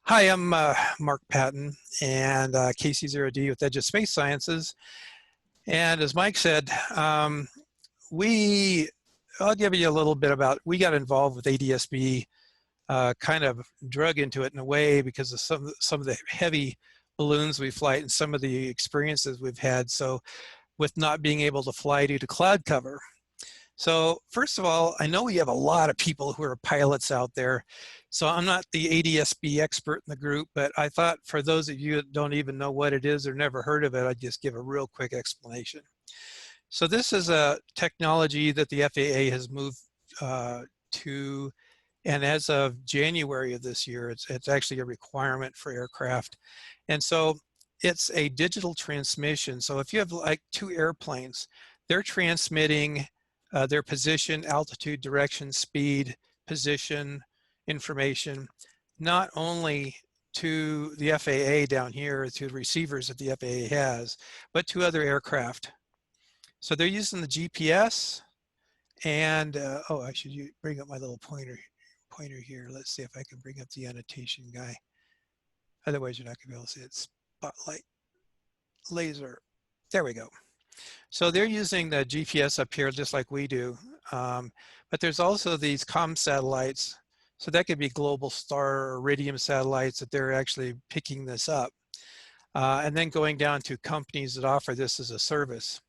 Hi, I'm Mark Patton and KC0D with Edge of Space Sciences. And as Mike said, we, I'll give you a little bit about, we got involved with ADS-B, kind of drug into it in a way because of some of the heavy balloons we fly and some of the experiences we've had. So with not being able to fly due to cloud cover. So first of all, I know we have a lot of people who are pilots out there. So I'm not the ADS-B expert in the group, but I thought for those of you that don't even know what it is or never heard of it, I'd just give a real quick explanation. So this is a technology that the FAA has moved to, and as of January of this year, it's actually a requirement for aircraft. And so it's a digital transmission. So if you have like two airplanes, they're transmitting their position, altitude, direction, speed, position, information, not only to the FAA down here, to the receivers that the FAA has, but to other aircraft. So they're using the GPS and, oh, I should bring up my little pointer here. Let's see if I can bring up the annotation guy. Otherwise, you're not going to be able to see it. Spotlight, laser. There we go. So they're using the GPS up here just like we do, but there's also these comm satellites. So that could be Global Star or Iridium satellites that they're actually picking this up. And then going down to companies that offer this as a service.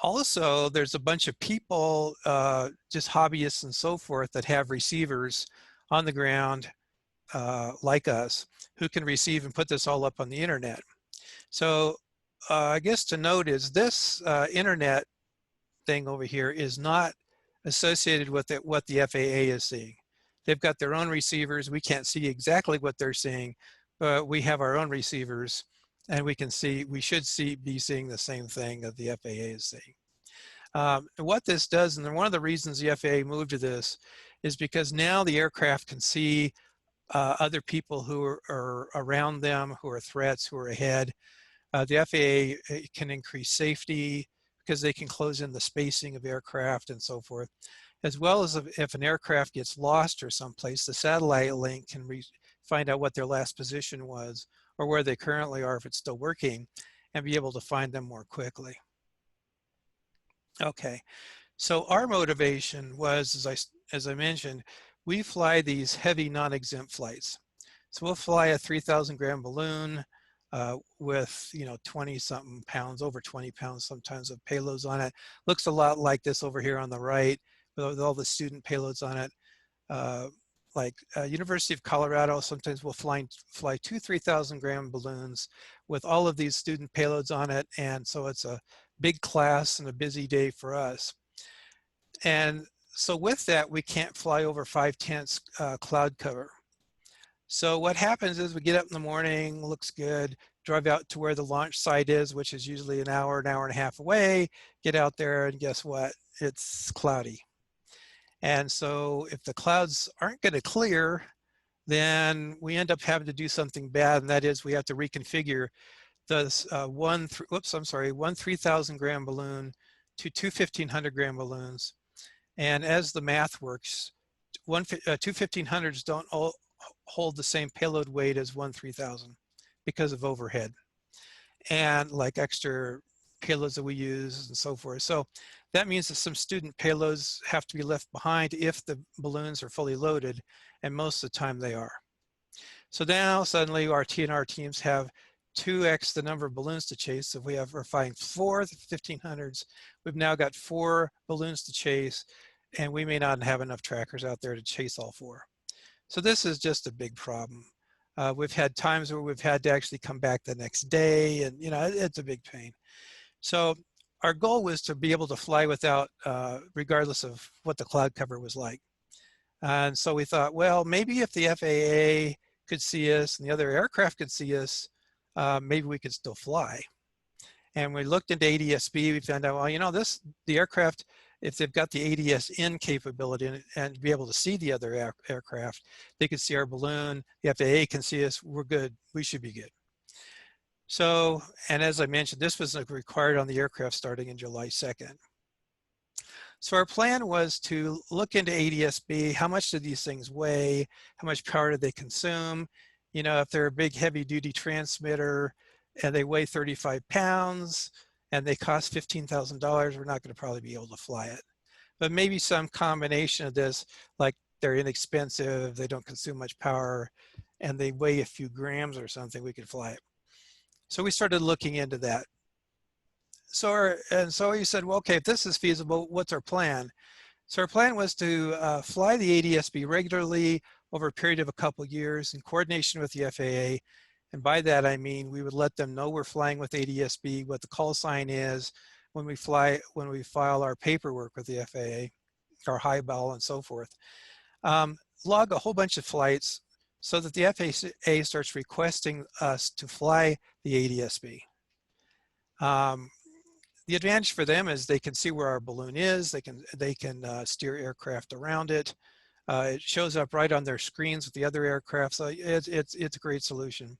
Also, there's a bunch of people, just hobbyists and so forth, that have receivers on the ground like us who can receive and put this all up on the internet. So I guess to note is this internet thing over here is not associated with what the FAA is seeing. They've got their own receivers. We can't see exactly what they're seeing, but we have our own receivers and we can see, we should be seeing the same thing that the FAA is seeing. What this does, and one of the reasons the FAA moved to this, is because now the aircraft can see other people who are around them, who are threats, who are ahead. The FAA can increase safety because they can close in the spacing of aircraft and so forth, as well as if an aircraft gets lost or someplace, the satellite link can find out what their last position was or where they currently are if it's still working and be able to find them more quickly. Okay, so our motivation was, as I mentioned, we fly these heavy non-exempt flights. So we'll fly a 3,000 gram balloon with 20 something pounds, over 20 pounds sometimes of payloads on it. Looks a lot like this over here on the right with all the student payloads on it. University of Colorado, sometimes we'll fly 2 3,000 gram balloons with all of these student payloads on it. And so it's a big class and a busy day for us. And so with that, we can't fly over 5/10 cloud cover. So what happens is we get up in the morning, looks good, drive out to where the launch site is, which is usually an hour and a half away, get out there and guess what? It's cloudy. And so if the clouds aren't going to clear, then we end up having to do something bad, and that is we have to reconfigure the one 3,000 gram balloon to two 1,500 gram balloons. And as the math works, two 1,500s don't all hold the same payload weight as one 3,000 because of overhead and like extra payloads that we use and so forth. So that means that some student payloads have to be left behind if the balloons are fully loaded, and most of the time they are. So now suddenly our TNR teams have 2x the number of balloons to chase. So we're flying 4 1,500s. We've now got 4 balloons to chase, and we may not have enough trackers out there to chase all 4. So this is just a big problem. We've had times where we've had to actually come back the next day, and it's a big pain. So our goal was to be able to fly without, regardless of what the cloud cover was like. And so we thought, well, maybe if the FAA could see us and the other aircraft could see us, maybe we could still fly. And we looked into ADS-B, we found out, well, the aircraft, if they've got the ADS-in capability and be able to see the other aircraft, they can see our balloon, the FAA can see us, we're good, we should be good. So, and as I mentioned, this was required on the aircraft starting in July 2nd. So our plan was to look into ADS-B, how much do these things weigh, how much power do they consume, You know, if they're a big heavy duty transmitter and they weigh 35 pounds and they cost $15,000, we're not going to probably be able to fly it. But maybe some combination of this, like they're inexpensive, they don't consume much power, and they weigh a few grams or something, we could fly it. So we started looking into that. So we said, well, okay, if this is feasible, what's our plan? So our plan was to fly the ADS-B regularly over a period of a couple years in coordination with the FAA. And by that, I mean, we would let them know we're flying with ADS-B, what the call sign is when we file our paperwork with the FAA, our highball and so forth. Log a whole bunch of flights so that the FAA starts requesting us to fly the ADS-B. The advantage for them is they can see where our balloon is. They can steer aircraft around it. It shows up right on their screens with the other aircraft. So it's a great solution.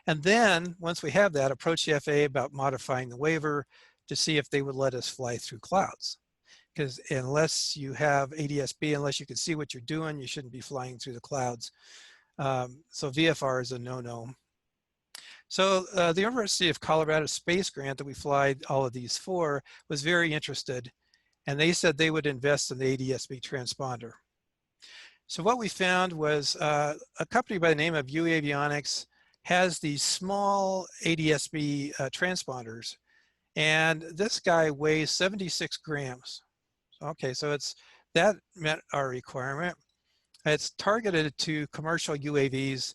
And then once we have that, approach the FAA about modifying the waiver to see if they would let us fly through clouds. Because unless you have ADS-B, unless you can see what you're doing, you shouldn't be flying through the clouds. So VFR is a no-no. So the University of Colorado Space Grant that we fly all of these for was very interested, and they said they would invest in the ADS-B transponder. So what we found was a company by the name of U Avionics has these small ADS-B transponders, and this guy weighs 76 grams. Okay, so that met our requirement. It's targeted to commercial UAVs.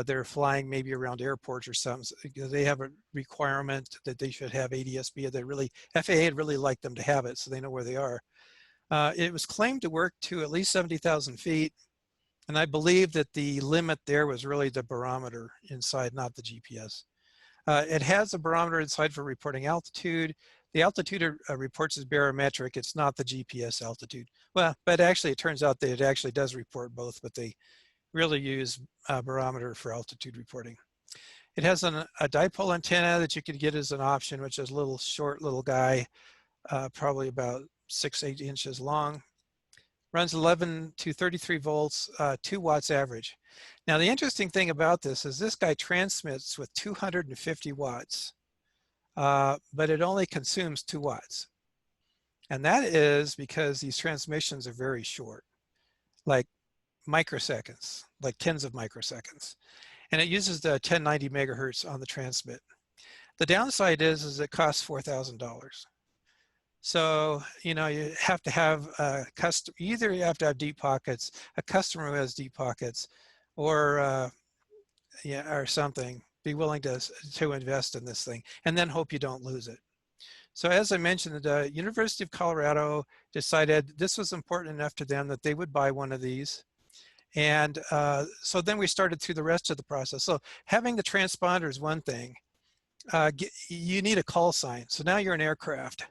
They're flying maybe around airports or something, because they have a requirement that they should have ADS-B. FAA would really like them to have it so they know where they are. It was claimed to work to at least 70,000 feet. And I believe that the limit there was really the barometer inside, not the GPS. It has a barometer inside for reporting altitude. The altitude reports as barometric. It's not the GPS altitude. Well, but actually it turns out that it actually does report both, but they really use a barometer for altitude reporting. It has a dipole antenna that you could get as an option, which is a little short little guy, probably about 6-8 inches long. Runs 11 to 33 volts, 2 watts average. Now the interesting thing about this is this guy transmits with 250 watts, but it only consumes 2 watts. And that is because these transmissions are very short, like microseconds, like tens of microseconds. And it uses the 1090 megahertz on the transmit. The downside is it costs $4,000. So, you know, you have to have a customer, either you have to have deep pockets, a customer who has deep pockets, or or something, be willing to invest in this thing, and then hope you don't lose it. So as I mentioned, the University of Colorado decided this was important enough to them that they would buy one of these. And so then we started through the rest of the process. So having the transponder is one thing. You need a call sign. So now you're an aircraft.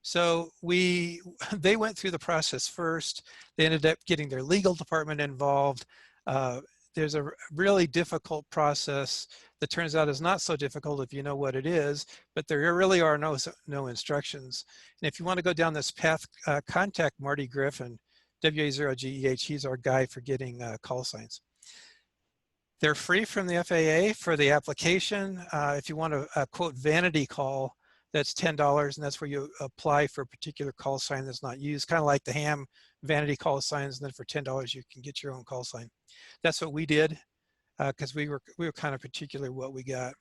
So they went through the process first. They ended up getting their legal department involved. There's a really difficult process that turns out is not so difficult if you know what it is, but there really are no instructions. And if you want to go down this path, contact Marty Griffin, WA0GEH. He's our guy for getting call signs. They're free from the FAA for the application. If you want a quote vanity call, that's $10, and that's where you apply for a particular call sign that's not used, kind of like the ham vanity call signs, and then for $10 you can get your own call sign. That's what we did, because we were kind of particular what we got.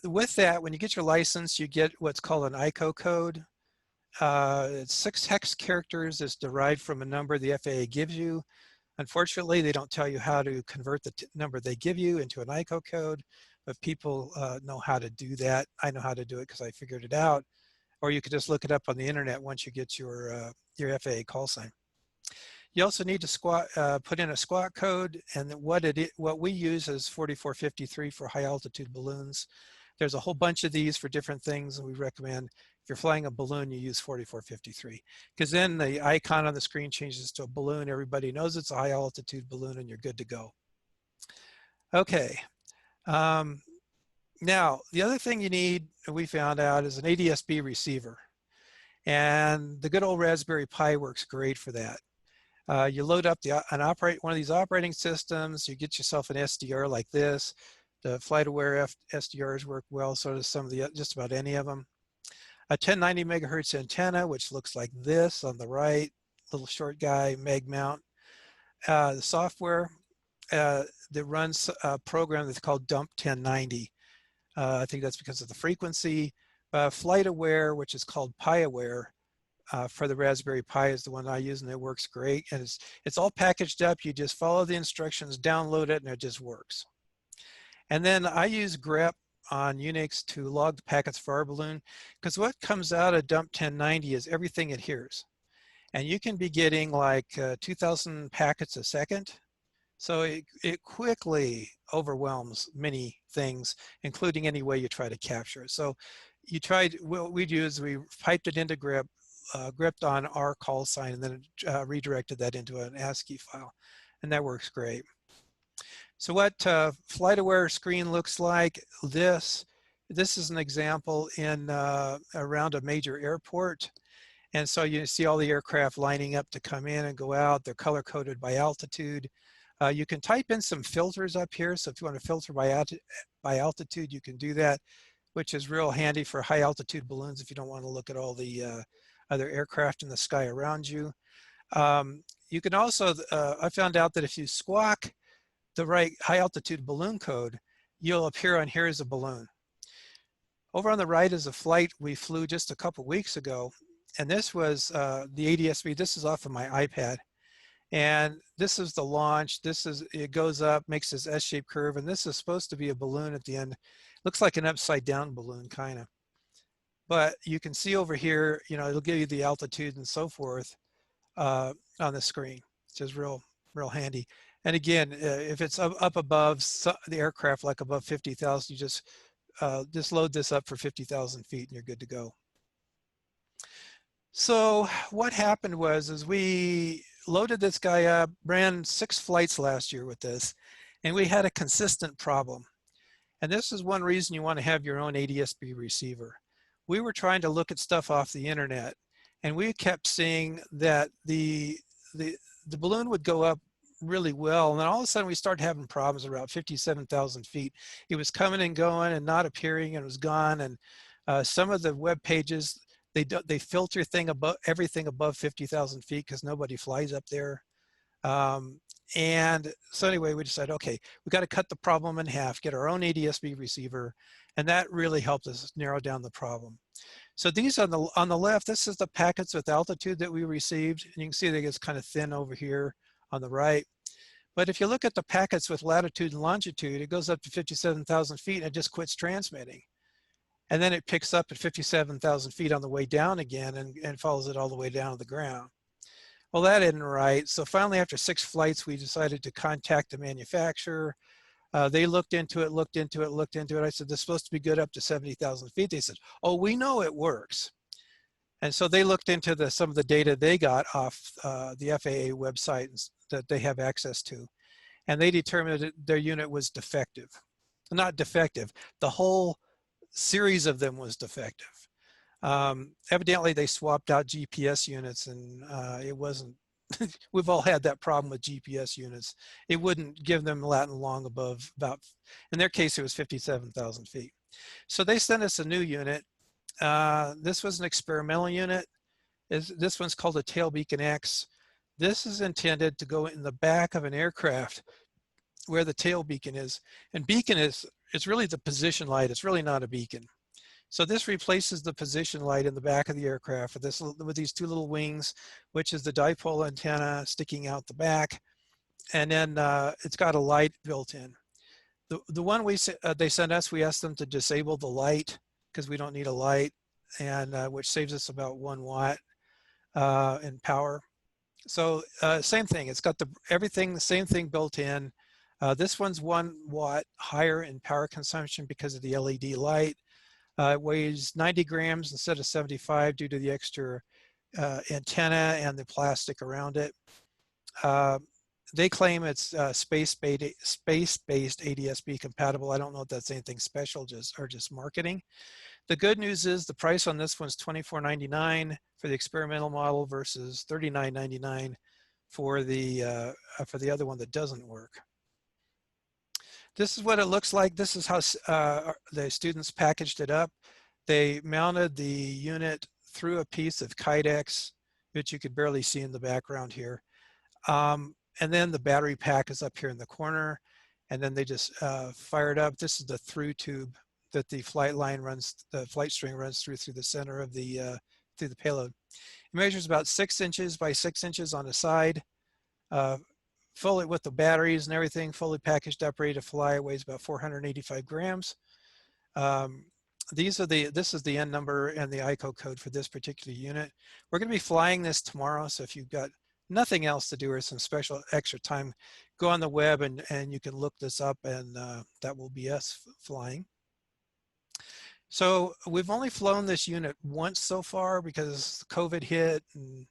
With that, when you get your license, you get what's called an ICO code. It's 6 hex characters. It's derived from a number the FAA gives you. Unfortunately, they don't tell you how to convert the number they give you into an ICO code, but people know how to do that. I know how to do it because I figured it out. Or you could just look it up on the internet once you get your FAA call sign. You also need to put in a squawk code, and what we use is 4453 for high altitude balloons. There's a whole bunch of these for different things, and we recommend if you're flying a balloon, you use 4453, because then the icon on the screen changes to a balloon. Everybody knows it's a high altitude balloon, and you're good to go. Okay. Now, the other thing you need, we found out, is an ADS-B receiver. And the good old Raspberry Pi works great for that. You load up one of these operating systems. You get yourself an SDR like this. The FlightAware SDRs work well, so does some of the just about any of them. A 1090 megahertz antenna, which looks like this on the right, little short guy, mag mount. The software that runs a program that's called Dump 1090. I think that's because of the frequency. FlightAware, which is called PyAware for the Raspberry Pi, is the one I use, and it works great. And it's all packaged up. You just follow the instructions, download it, and it just works. And then I use grep on Unix to log the packets for our balloon, because what comes out of Dump 1090 is everything it hears. And you can be getting like 2,000 packets a second. So it quickly overwhelms many things, including any way you try to capture it. So what we do is we piped it into grep, grepped on our call sign, and then redirected that into an ASCII file. And that works great. So what FlightAware screen looks like, this is an example in around a major airport. And so you see all the aircraft lining up to come in and go out. They're color coded by altitude. You can type in some filters up here. So if you want to filter by altitude, you can do that, which is real handy for high altitude balloons if you don't want to look at all the other aircraft in the sky around you. You can also, I found out that if you squawk the right high altitude balloon code, you'll appear on here as a balloon. Over on the right is a flight we flew just a couple weeks ago. And this was the ADS-B. This is off of my iPad. And this is the launch. It goes up, makes this S-shaped curve, and this is supposed to be a balloon at the end. Looks like an upside down balloon, kind of. But you can see over here, it'll give you the altitude and so forth on the screen, which is real handy. And again, if it's up above the aircraft, like above 50,000, you just load this up for 50,000 feet and you're good to go. So what happened was we loaded this guy up, ran 6 flights last year with this, and we had a consistent problem. And this is one reason you want to have your own ADS-B receiver. We were trying to look at stuff off the internet, and we kept seeing that the balloon would go up really well, and then all of a sudden we started having problems around 57,000 feet. It was coming and going and not appearing, and it was gone. And some of the web pages, they filter everything above 50,000 feet because nobody flies up there. And so anyway, we decided, okay, we got to cut the problem in half, get our own ADS-B receiver, and that really helped us narrow down the problem. So these on the left, this is the packets with altitude that we received, and you can see that it's kind of thin over here on the right. But if you look at the packets with latitude and longitude, it goes up to 57,000 feet and it just quits transmitting. And then it picks up at 57,000 feet on the way down again and follows it all the way down to the ground. Well, that isn't right. So finally, after 6 flights, we decided to contact the manufacturer. They looked into it. I said, this is supposed to be good up to 70,000 feet. They said, oh, we know it works. And so they looked into some of the data they got off the FAA website that they have access to. And they determined that their unit was defective. Not defective, the whole series of them was defective. Evidently, they swapped out GPS units, and it wasn't, we've all had that problem with GPS units. It wouldn't give them Latin long above in their case, it was 57,000 feet. So they sent us a new unit. This was an experimental unit. This one's called a Tail Beacon X. This is intended to go in the back of an aircraft where the tail beacon is. And beacon it's really the position light. It's really not a beacon. So this replaces the position light in the back of the aircraft with these 2 little wings, which is the dipole antenna sticking out the back. And then it's got a light built in. The one they sent us, we asked them to disable the light because we don't need a light, and which saves us about 1 watt in power. So same thing, it's got everything, the same thing built in. This one's 1 watt higher in power consumption because of the LED light. It weighs 90 grams instead of 75 due to the extra antenna and the plastic around it. They claim it's space-based ADS-B compatible. I don't know if that's anything special or just marketing. The good news is the price on this one's $24.99 for the experimental model versus $39.99 for the other one that doesn't work. This is what it looks like. This is how the students packaged it up. They mounted the unit through a piece of Kydex, which you could barely see in the background here. And then the battery pack is up here in the corner. And then they just fired up. This is the through tube that the flight line runs, the flight string runs through the center of the through the payload. It measures about 6 inches by 6 inches on the side. Fully with the batteries and everything, fully packaged up, ready to fly. It weighs about 485 grams. This is the N number and the ICO code for this particular unit. We're going to be flying this tomorrow, so if you've got nothing else to do or some special extra time, go on the web and you can look this up, and that will be us flying. So we've only flown this unit once so far because COVID hit, and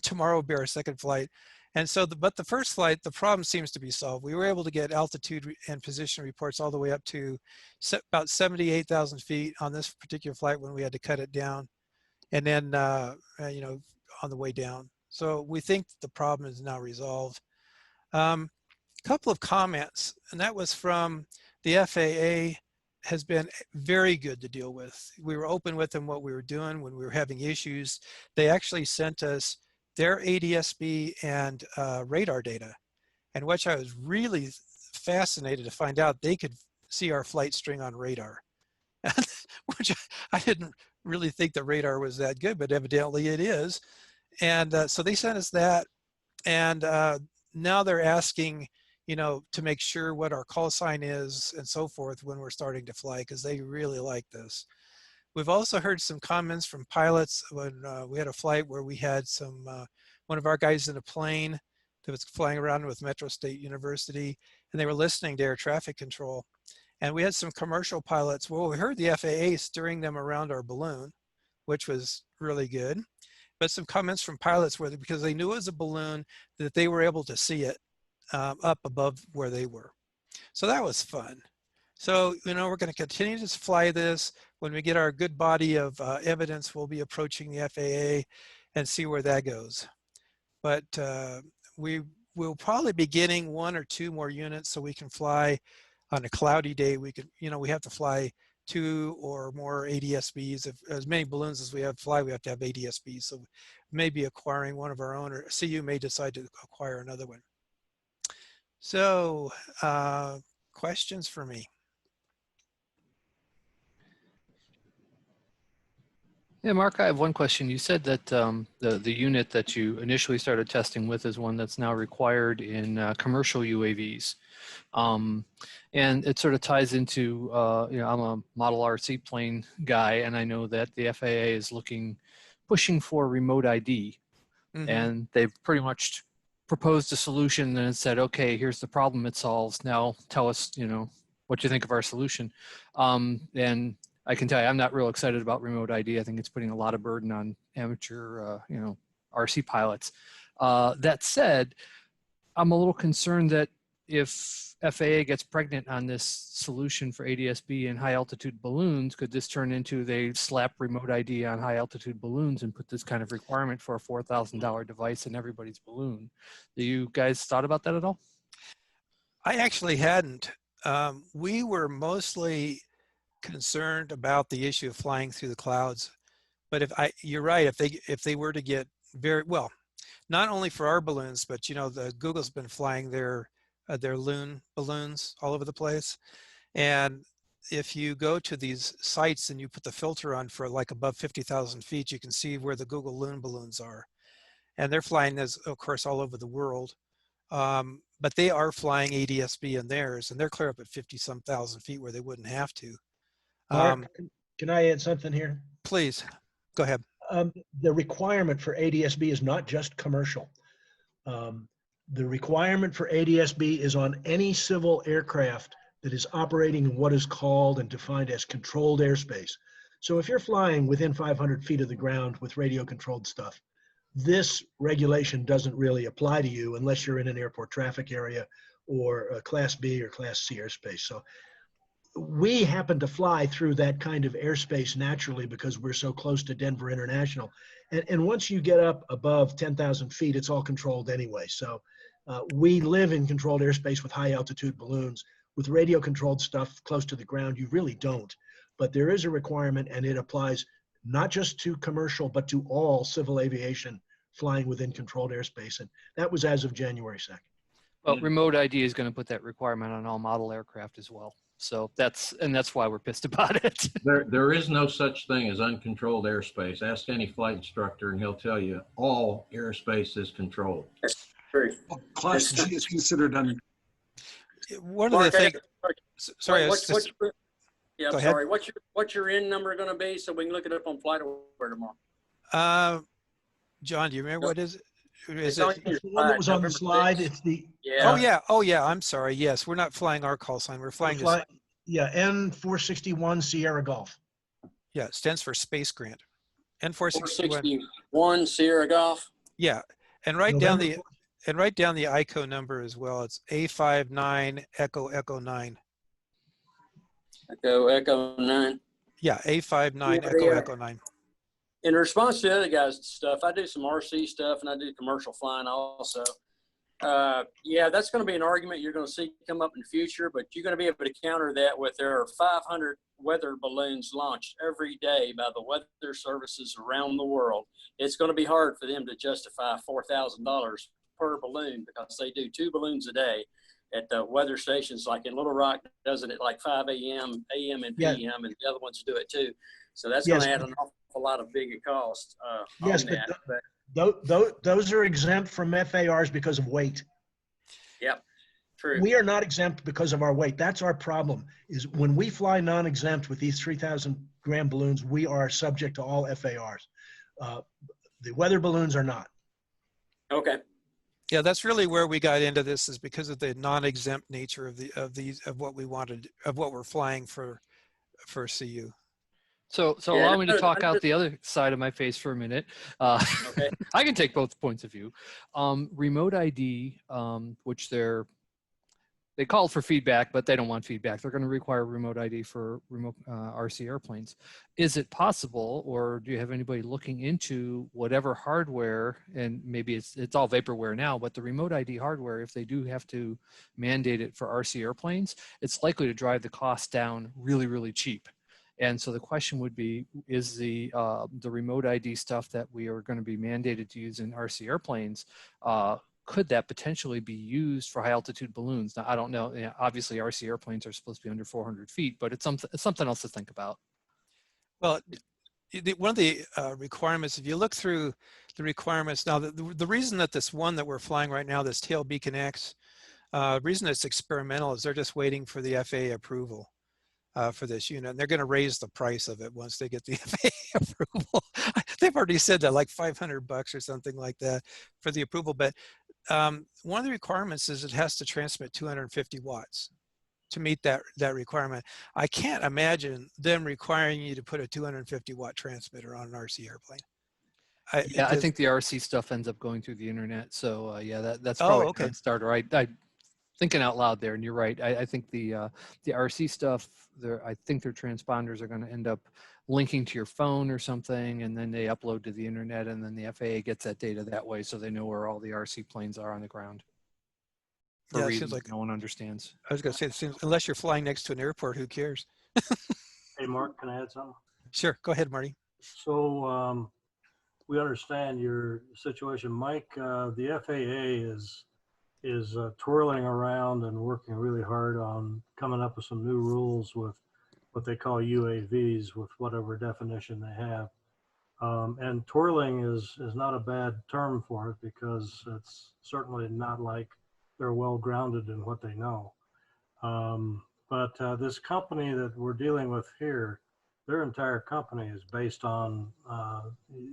tomorrow will be our second flight. And so, but the first flight, the problem seems to be solved. We were able to get altitude and position reports all the way up to about 78,000 feet on this particular flight when we had to cut it down, and then you know, on the way down. So we think the problem is now resolved. Couple of comments, and that was from the FAA. Has been very good to deal with. We were open with them what we were doing when we were having issues. They actually sent us their ADS-B and radar data, and which I was really fascinated to find out they could see our flight string on radar, which I didn't really think the radar was that good, but evidently it is. And so they sent us that, and now they're asking, you know, to make sure what our call sign is and so forth when we're starting to fly, because they really like this. We've also heard some comments from pilots when we had a flight where we had some, one of our guys in a plane that was flying around with Metro State University, and they were listening to air traffic control. And we had some commercial pilots. Well, we heard the FAA steering them around our balloon, which was really good. But some comments from pilots were that because they knew it was a balloon, that they were able to see it up above where they were. So that was fun. So, you know, we're going to continue to fly this. When we get our good body of evidence, we'll be approaching the FAA and see where that goes. But we will probably be getting 1 or 2 more units so we can fly on a cloudy day. We could, you know, we have to fly 2 or more ADS-Bs. If as many balloons as we have fly, we have to have ADS-Bs. So maybe acquiring one of our own, or CU may decide to acquire another one. So questions for me? Yeah, Mark, I have one question. You said that the unit that you initially started testing with is one that's now required in commercial UAVs. And it sort of ties into, you know, I'm a Model RC plane guy, and I know that the FAA is pushing for remote ID. Mm-hmm. And they've pretty much proposed a solution and said, okay, here's the problem it solves. Now tell us, you know, what you think of our solution. And I can tell you, I'm not real excited about remote ID. I think it's putting a lot of burden on amateur, you know, RC pilots. That said, I'm a little concerned that if FAA gets pregnant on this solution for ADS-B and high altitude balloons, could this turn into they slap remote ID on high altitude balloons and put this kind of requirement for a $4,000 device in everybody's balloon? Do you guys thought about that at all? I actually hadn't. We were mostly concerned about the issue of flying through the clouds. But you're right, if they were to get very well, not only for our balloons, but you know, Google's been flying their loon balloons all over the place. And if you go to these sites and you put the filter on for like above 50,000 feet, you can see where the Google loon balloons are. And they're flying this, of course, all over the world. But they are flying ADS-B in theirs, and they're clear up at 50-some thousand feet where they wouldn't have to. Mark, can I add something here? Please, go ahead. The requirement for ADS-B is not just commercial. The requirement for ADS-B is on any civil aircraft that is operating in what is called and defined as controlled airspace. So if you're flying within 500 feet of the ground with radio controlled stuff, this regulation doesn't really apply to you unless you're in an airport traffic area or a Class B or Class C airspace. So we happen to fly through that kind of airspace naturally because we're so close to Denver International. And once you get up above 10,000 feet, it's all controlled anyway. So we live in controlled airspace with high altitude balloons. With radio controlled stuff close to the ground, you really don't. But there is a requirement, and it applies not just to commercial, but to all civil aviation flying within controlled airspace. And that was as of January 2nd. Well, remote ID is going to put that requirement on all model aircraft as well. So that's why we're pissed about it. There is no such thing as uncontrolled airspace. Ask any flight instructor and he'll tell you all airspace is controlled. That's true. Well, Class G is considered One of Mark, the things, sorry, yeah, Go I'm ahead. sorry. What's your in number going to be so we can look it up on FlightAware tomorrow? John, do you remember what is it? Is It's on it? your It's the one that was on the November slide. 6th. It's the Yeah. Oh yeah. I'm sorry. Yes, we're not flying our call sign. We're flying this. yeah, N461 Sierra Golf. Yeah, it stands for Space Grant. N461. 461 Sierra Golf. Yeah, and write down November the ICO number as well. It's A59 Echo Echo 9. Echo 9. Yeah, A59 Yeah, Echo yeah. Echo 9. In response to the other guys' stuff, I do some RC stuff and I do commercial flying also. Yeah, that's going to be an argument you're going to see come up in the future, but you're going to be able to counter that with there are 500 weather balloons launched every day by the weather services around the world. It's going to be hard for them to justify $4,000 per balloon because they do 2 balloons a day at the weather stations. Like in Little Rock does it at like 5 a.m., a.m. and Yeah. p.m. and the other ones do it too. So that's Yes, going to add an awful lot of big cost Yes, on but that. those are exempt from FARs because of weight. Yep, true. We are not exempt because of our weight. That's our problem, is when we fly non-exempt with these 3,000 gram balloons, we are subject to all FARs. The weather balloons are not. Okay. Yeah, that's really where we got into this, is because of the non-exempt nature of what we wanted, of what we're flying for CU. So Yeah, allow me to no, talk I out just- the other side of my face for a minute. Okay. I can take both points of view. Remote ID, which they called for feedback, but they don't want feedback. They're going to require remote ID for remote RC airplanes. Is it possible, or do you have anybody looking into whatever hardware, and maybe it's all vaporware now, but the remote ID hardware, if they do have to mandate it for RC airplanes, it's likely to drive the cost down really, really cheap. And so the question would be, is the remote ID stuff that we are going to be mandated to use in RC airplanes, could that potentially be used for high altitude balloons? Now, I don't know. You know, obviously, RC airplanes are supposed to be under 400 feet, but it's something else to think about. Well, one of the requirements, if you look through the requirements now, the reason that this one that we're flying right now, this Tail Beacon X, reason it's experimental is they're just waiting for the FAA approval for this unit, and they're going to raise the price of it once they get the FAA approval. They've already said that, like $500 or something like that for the approval. But one of the requirements is it has to transmit 250 watts to meet that requirement. I can't imagine them requiring you to put a 250 watt transmitter on an RC airplane. I think the RC stuff ends up going through the internet. So yeah, that's Oh, probably okay. a starter. I thinking out loud there, and you're right. I think the RC stuff, I think their transponders are going to end up linking to your phone or something, and then they upload to the internet, and then the FAA gets that data that way, so they know where all the RC planes are on the ground. For Yeah, it reasons seems like no one understands. I was going to say, it seems, unless you're flying next to an airport, who cares? Hey, Mark, can I add something? Sure, go ahead, Marty. So we understand your situation. Mike, the FAA is twirling around and working really hard on coming up with some new rules with what they call UAVs, with whatever definition they have. And twirling is not a bad term for it, because it's certainly not like they're well grounded in what they know. But this company that we're dealing with here, their entire company is based on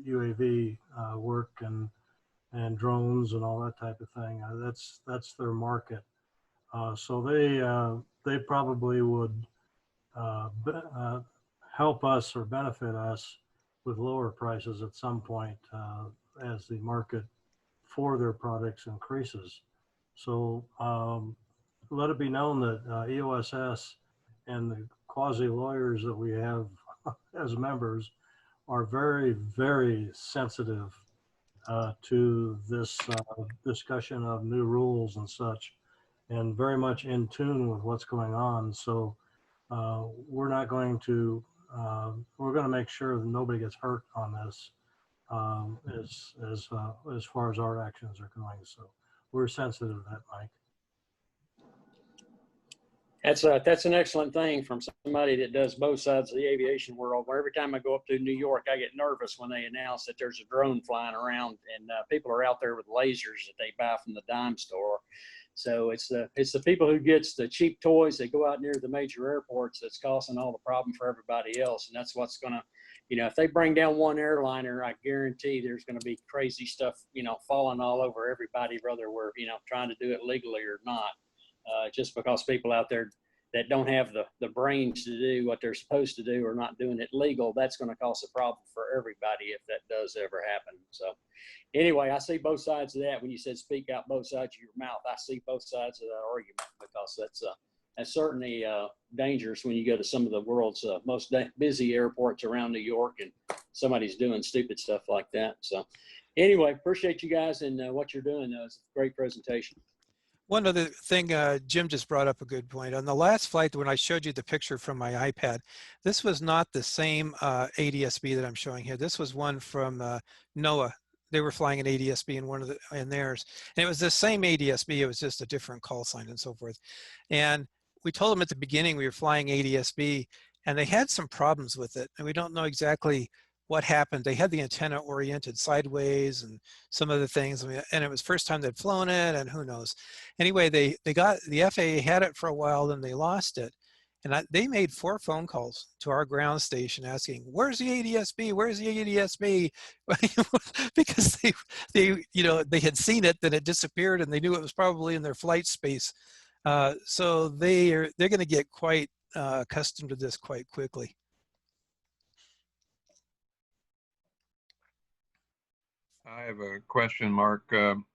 UAV work and drones and all that type of thing. That's their market. So they probably would help us or benefit us with lower prices at some point as the market for their products increases. So let it be known that EOSS and the quasi lawyers that we have as members are very, very sensitive to this discussion of new rules and such, and very much in tune with what's going on. So we're not going to, we're going to make sure that nobody gets hurt on this as far as our actions are going. So we're sensitive to that, Mike. That's an excellent thing from somebody that does both sides of the aviation world. Where every time I go up to New York, I get nervous when they announce that there's a drone flying around, and people are out there with lasers that they buy from the dime store. So it's the people who gets the cheap toys that go out near the major airports that's causing all the problem for everybody else. And that's what's gonna, if they bring down one airliner, I guarantee there's gonna be crazy stuff, falling all over everybody, whether we're trying to do it legally or not. Just because people out there that don't have the brains to do what they're supposed to do or not doing it legal, that's going to cause a problem for everybody if that does ever happen. So anyway, I see both sides of that. When you said speak out both sides of your mouth, I see both sides of that argument, because that's certainly dangerous when you go to some of the world's most busy airports around New York and somebody's doing stupid stuff like that. So anyway, appreciate you guys and what you're doing. It's a great presentation. One other thing, Jim just brought up a good point. On the last flight, when I showed you the picture from my iPad, this was not the same ADS-B that I'm showing here. This was one from NOAA. They were flying an ADS-B in theirs, and it was the same ADS-B. It was just a different call sign and so forth. And we told them at the beginning we were flying ADS-B, and they had some problems with it, and we don't know exactly what happened. They had the antenna oriented sideways and some other things, and it was first time they'd flown it, and who knows. Anyway, the FAA had it for a while, then they lost it, and they made 4 phone calls to our ground station asking, "Where's the ADS-B? Where's the ADS-B?" Because they had seen it, then it disappeared, and they knew it was probably in their flight space. So they're going to get quite accustomed to this quite quickly. I have a question, Mark. Mark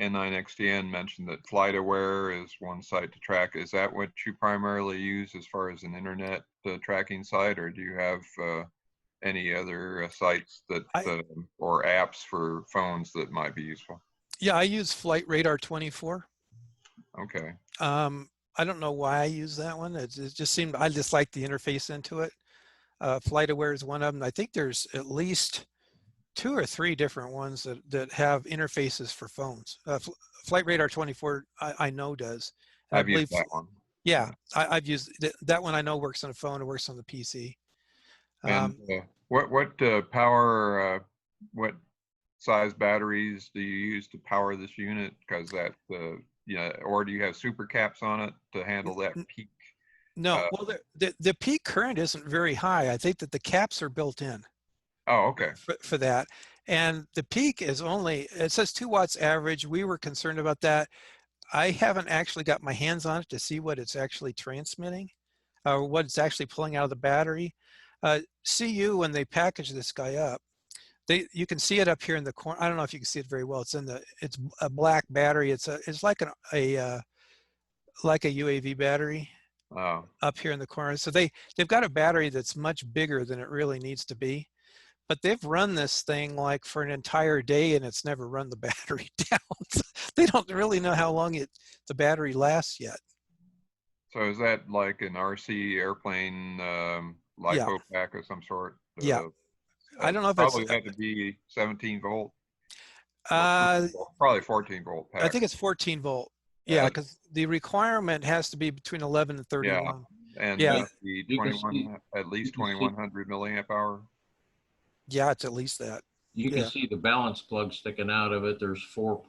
N9XDN mentioned that FlightAware is one site to track. Is that what you primarily use as far as an internet tracking site, or do you have any other sites that or apps for phones that might be useful? Yeah, I use Flight Radar 24. Okay. I don't know why I use that one. It just seemed, I just like the interface into it. FlightAware is one of them. I think there's at least 2 or 3 different ones that have interfaces for phones. Flight Radar 24, I know does. And I've used that one. Yeah, I've used that one. I know works on a phone. It works on the PC. And what power? What size batteries do you use to power this unit? Because that or do you have super caps on it to handle that peak? No, well, the peak current isn't very high. I think that the caps are built in. Oh, okay. For that. And the peak is only, it says 2 watts average. We were concerned about that. I haven't actually got my hands on it to see what it's actually transmitting or what it's actually pulling out of the battery. CU, when they package this guy up, you can see it up here in the corner. I don't know if you can see it very well. It's a black battery. It's like a UAV battery. Oh. Up here in the corner. So they've got a battery that's much bigger than it really needs to be, but they've run this thing like for an entire day and it's never run the battery down. So they don't really know how long the battery lasts yet. So is that like an RC airplane LiPo pack of some sort? Yeah. I don't know if it's probably had to be 17 volt. Probably 14 volt pack. I think it's 14 volt. Yeah, because the requirement has to be between 11 and 31. Yeah, and the 21, at least 2100 milliamp hour. Yeah, it's at least that. You can see the balance plug sticking out of it. There's 4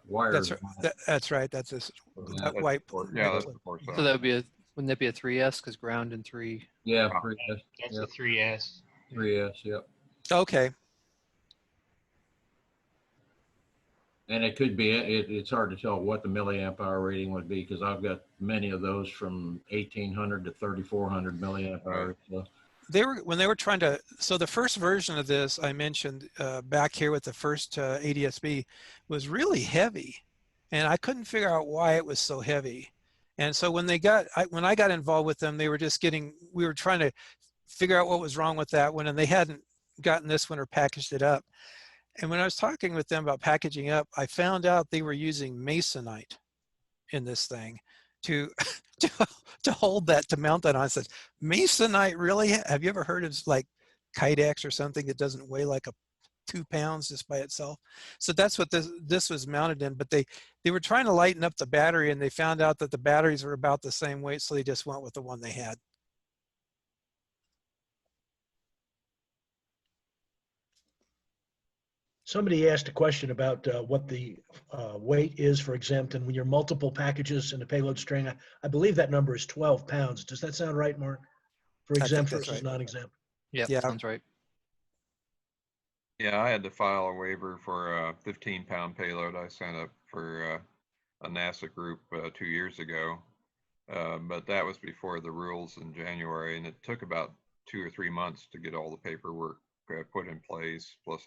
wires. That's right. That's this white. Yeah, that's the 4 side. So that would be wouldn't that be a 3S? Because ground and 3. Yeah, 3S. That's a 3S. 3S. Yep. Okay. And it could be, it's hard to tell what the milliamp hour rating would be because I've got many of those from 1800 to 3400 milliamp hours. So. When they were trying to, so the first version of this I mentioned back here with the first ADS-B was really heavy. and I couldn't figure out why it was so heavy. And so when when I got involved with them, they were just we were trying to figure out what was wrong with that one, and they hadn't gotten this one or packaged it up. And when I was talking with them about packaging up, I found out they were using masonite in this thing to to hold that, to mount that on. I said, masonite, really? Have you ever heard of like Kydex or something that doesn't weigh like 2 pounds just by itself? So that's what this was mounted in. But they were trying to lighten up the battery, and they found out that the batteries were about the same weight, so they just went with the one they had. Somebody asked a question about what the weight is for exempt, and when you're multiple packages in a payload string, I believe that number is 12 pounds. Does that sound right, Mark? For I think exempt that's versus right. non-exempt? Yeah, sounds right. Yeah, I had to file a waiver for a 15-pound payload I sent up for a NASA group 2 years ago. But that was before the rules in January, and it took about 2 or 3 months to get all the paperwork put in place. Plus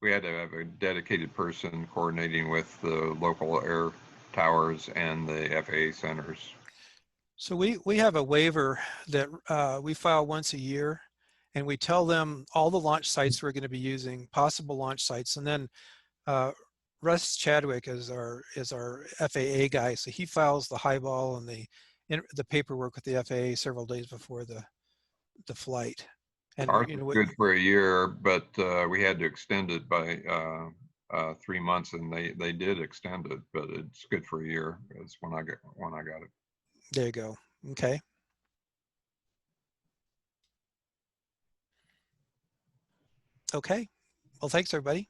we had to have a dedicated person coordinating with the local air towers and the FAA centers. So we have a waiver that we file once a year, and we tell them all the launch sites we're going to be using, possible launch sites, and then Russ Chadwick is our FAA guy, so he files the highball and the paperwork with the FAA several days before the flight. And Ours was good for a year, but we had to extend it by 3 months, and they did extend it, but it's good for a year. Is when I got it. There you go. Okay. Okay. Well, thanks everybody.